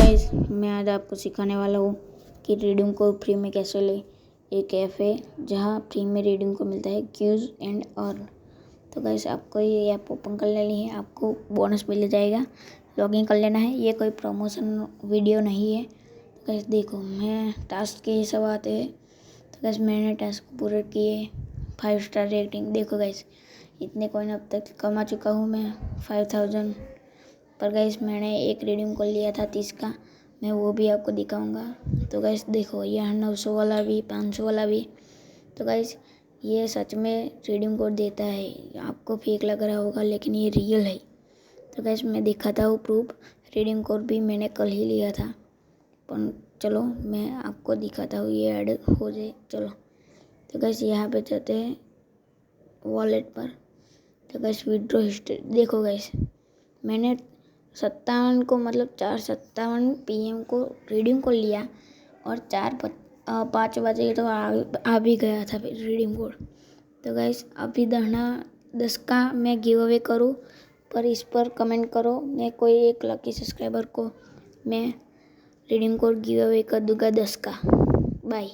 Guys, मैं आज आपको सिखाने वाला हूँ कि रीडिंग को फ्री में कैसे ले। एक ऐप है जहाँ फ्री में रीडिंग को मिलता है, क्यूज एंड अर्न। तो गाइस, आपको ये ऐप ओपन कर लेनी है, आपको बोनस मिल जाएगा, लॉगिन कर लेना है। ये कोई प्रमोशन वीडियो नहीं है। तो गाइस देखो, मैं टास्क के सब आते हैं। तो गाइस मैंने टास्क पूरे किए, 5 स्टार रेटिंग। देखो गाइस, इतने कॉइन अब तक कमा चुका हूँ मैं, 5000। पर गाइस मैंने एक रीडिंग कॉल लिया था 30 का, मैं वो भी आपको दिखाऊंगा। तो गाइस देखो, यहाँ 900 वाला भी, 500 वाला भी। तो गाइस ये सच में रीडिंग कोड देता है, आपको फेक लग रहा होगा लेकिन ये रियल है। तो गाइस मैं दिखाता हूँ प्रूफ। रीडिंग कोड भी मैंने कल ही लिया था, पर चलो मैं आपको दिखाता हूँ, ये ऐड हो जाए। चलो तो गाइस यहाँ पे जाते हैं वॉलेट पर। तो गाइस विड्रॉ हिस्ट्री देखो गाइस, मैंने 57 को मतलब 4:57 PM को रीडिंग को लिया और 5 बजे तो आ भी गया था रीडिंग कोड। तो गाइस अभी 10 का मैं गिव अवे करूँ, पर इस पर कमेंट करो, मैं कोई एक लकी सब्सक्राइबर को मैं रीडिंग कोड गिव अवे कर दूँगा 10 का। बाय।